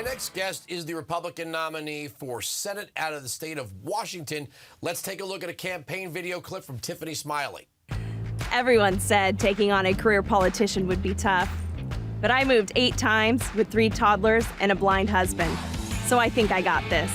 next guest is the Republican nominee for Senate out of the state of Washington. Let's take a look at a campaign video clip from Tiffany Smiley. Everyone said taking on a career politician would be tough, but I moved 8 times with 3 toddlers and a blind husband, so I think I got this.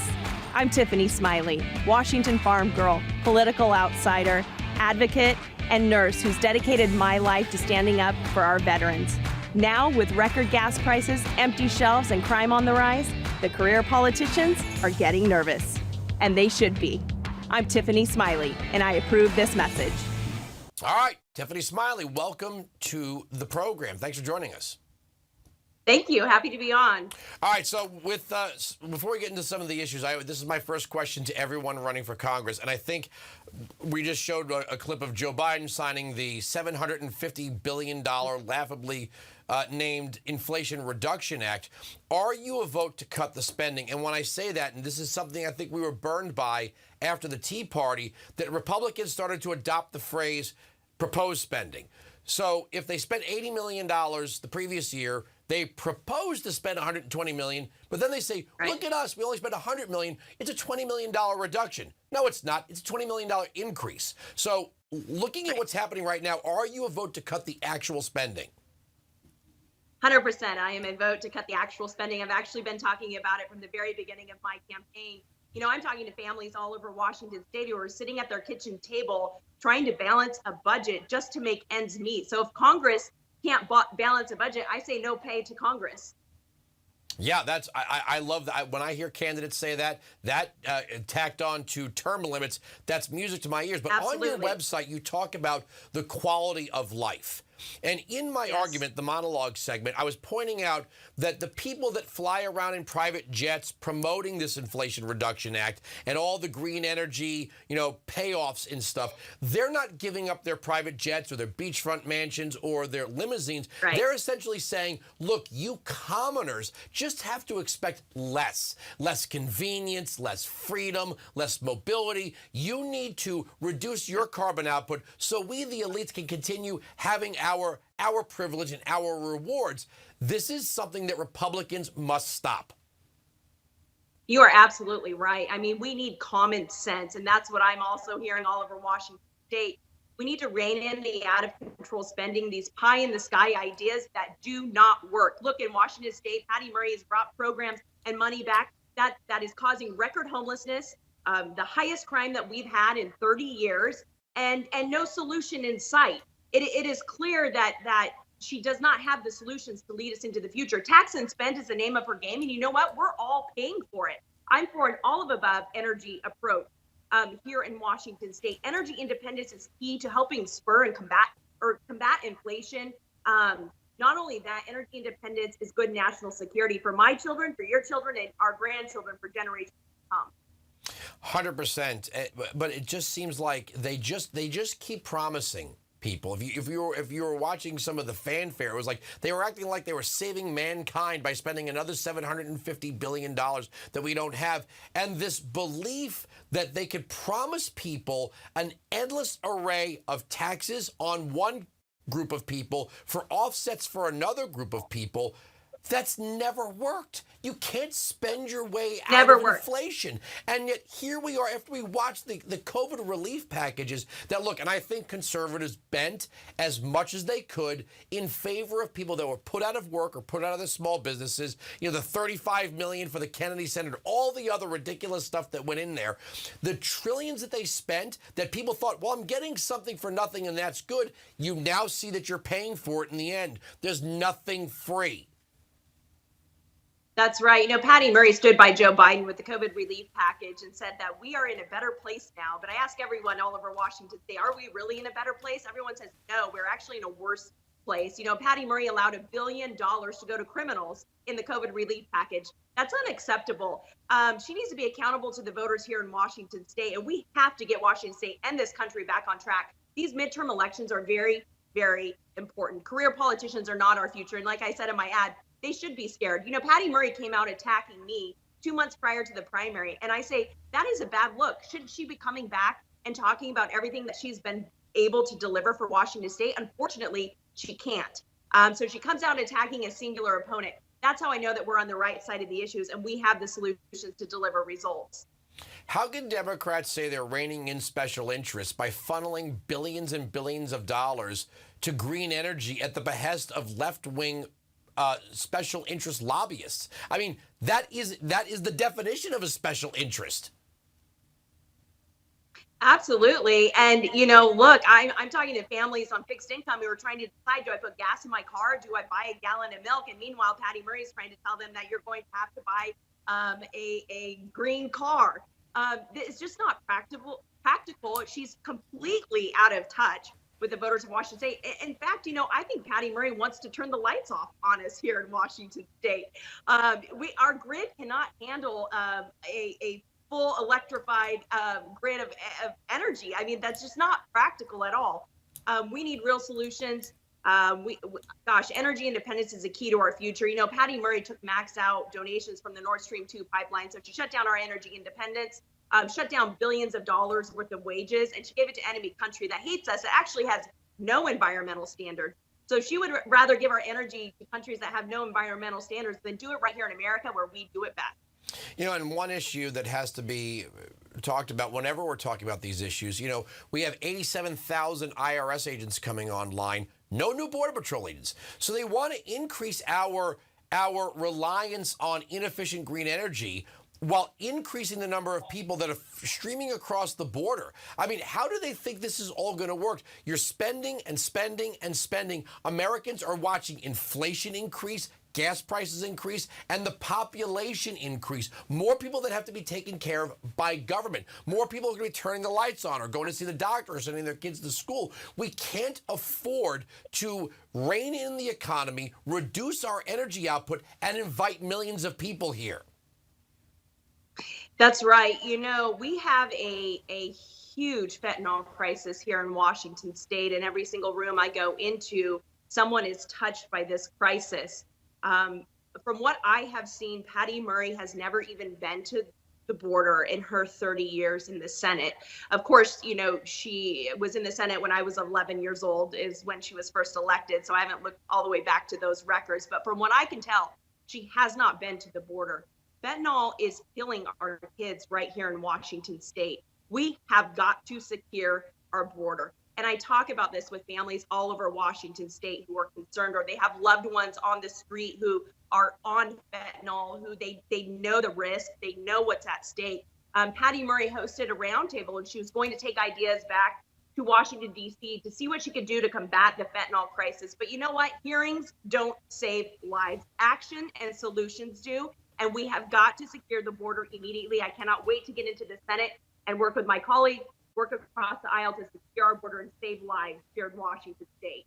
I'm Tiffany Smiley, Washington farm girl, political outsider, advocate, and nurse who's dedicated my life to standing up for our veterans. Now, with record gas prices, empty shelves, and crime on the rise, the career politicians are getting nervous. And they should be. I'm Tiffany Smiley, and I approve this message. All right, Tiffany Smiley, welcome to the program. Thanks for joining us. Thank you. Happy to be on. All right, so before we get into some of the issues, this is my first question to everyone running for Congress, and I think we just showed a clip of Joe Biden signing the $750 billion laughably named Inflation Reduction Act. Are you a vote to cut the spending? And when I say that, and this is something I think we were burned by after the Tea Party, that Republicans started to adopt the phrase proposed spending. So if they spent $80 million the previous year, they propose to spend $120 million, but then they say, look at us, we only spent $100 million. It's a $20 million reduction. No, it's not. It's a $20 million increase. So looking at what's happening right now, are you a vote to cut the actual spending? 100%. I am a vote to cut the actual spending. I've actually been talking about it from the very beginning of my campaign. You know, I'm talking to families all over Washington state who are sitting at their kitchen table trying to balance a budget just to make ends meet. So if Congress can't balance a budget, I say no pay to Congress. Yeah, I love that. When I hear candidates say that tacked on to term limits, that's music to my ears. But Absolutely. On your website, you talk about the quality of life. And in my argument, the monologue segment, I was pointing out that the people that fly around in private jets promoting this Inflation Reduction Act and all the green energy, payoffs and stuff, they're not giving up their private jets or their beachfront mansions or their limousines. Right. They're essentially saying, look, you commoners just have to expect less convenience, less freedom, less mobility. You need to reduce your carbon output so we, the elites, can continue having our privilege and our rewards. This is something that Republicans must stop. You are absolutely right. I mean, we need common sense, and that's what I'm also hearing all over Washington state. We need to rein in the out-of-control spending, these pie-in-the-sky ideas that do not work. Look, in Washington state, Patty Murray has brought programs and money back that is causing record homelessness, the highest crime that we've had in 30 years, and no solution in sight. It is clear that she does not have the solutions to lead us into the future. Tax and spend is the name of her game. And you know what? We're all paying for it. I'm for an all of above energy approach here in Washington state. Energy independence is key to helping spur and combat inflation. Not only that, energy independence is good national security for my children, for your children, and our grandchildren for generations to come. 100%. But it just seems like they just keep promising people. If you were watching some of the fanfare, it was like they were acting like they were saving mankind by spending another $750 billion that we don't have. And this belief that they could promise people an endless array of taxes on one group of people for offsets for another group of people, that's never worked. You can't spend your way out of inflation. And yet here we are after we watched the COVID relief packages that look, and I think conservatives bent as much as they could in favor of people that were put out of work or put out of their small businesses. The $35 million for the Kennedy Center, all the other ridiculous stuff that went in there. The trillions that they spent that people thought, well, I'm getting something for nothing and that's good. You now see that you're paying for it in the end. There's nothing free. That's right. Patty Murray stood by Joe Biden with the COVID relief package and said that we are in a better place now. But I ask everyone all over Washington state, are we really in a better place? Everyone says, no, we're actually in a worse place. Patty Murray allowed $1 billion to go to criminals in the COVID relief package. That's unacceptable. She needs to be accountable to the voters here in Washington state. And we have to get Washington state and this country back on track. These midterm elections are very, very important. Career politicians are not our future. And like I said in my ad, they should be scared. Patty Murray came out attacking me 2 months prior to the primary. And I say, that is a bad look. Shouldn't she be coming back and talking about everything that she's been able to deliver for Washington state? Unfortunately, she can't. So she comes out attacking a singular opponent. That's how I know that we're on the right side of the issues and we have the solutions to deliver results. How can Democrats say they're reining in special interests by funneling billions and billions of dollars to green energy at the behest of left-wing special interest lobbyists? I mean, that is the definition of a special interest. Absolutely. And, look, I'm talking to families on fixed income who are trying to decide, do I put gas in my car? Do I buy a gallon of milk? And meanwhile, Patty Murray is trying to tell them that you're going to have to buy a green car. It's just not practical. She's completely out of touch with the voters of Washington State. In fact, I think Patty Murray wants to turn the lights off on us here in Washington State. Our grid cannot handle a full electrified grid of energy. I mean, that's just not practical at all. We need real solutions. Energy independence is a key to our future. Patty Murray took maxed out donations from the Nord Stream 2 pipeline. So she shut down our energy independence, shut down billions of dollars worth of wages, and she gave it to enemy country that hates us. It actually has no environmental standards. So she would rather give our energy to countries that have no environmental standards than do it right here in America where we do it best. And one issue that has to be talked about whenever we're talking about these issues, we have 87,000 IRS agents coming online, no new Border Patrol agents. So they want to increase our reliance on inefficient green energy while increasing the number of people that are streaming across the border. I mean, how do they think this is all going to work? You're spending and spending and spending. Americans are watching inflation increase, gas prices increase, and the population increase. More people that have to be taken care of by government. More people are going to be turning the lights on or going to see the doctor or sending their kids to school. We can't afford to rein in the economy, reduce our energy output, and invite millions of people here. That's right. We have a huge fentanyl crisis here in Washington State. In every single room I go into, someone is touched by this crisis. From what I have seen, Patty Murray has never even been to the border in her 30 years in the Senate. Of course, she was in the Senate when I was 11 years old is when she was first elected. So I haven't looked all the way back to those records. But from what I can tell, she has not been to the border. Fentanyl is killing our kids right here in Washington State. We have got to secure our border. And I talk about this with families all over Washington State who are concerned, or they have loved ones on the street who are on fentanyl, who they know the risk, they know what's at stake. Patty Murray hosted a roundtable, and she was going to take ideas back to Washington, D.C. to see what she could do to combat the fentanyl crisis. But you know what? Hearings don't save lives. Action and solutions do. And we have got to secure the border immediately. I cannot wait to get into the Senate and work with my colleagues, work across the aisle to secure our border and save lives here in Washington State.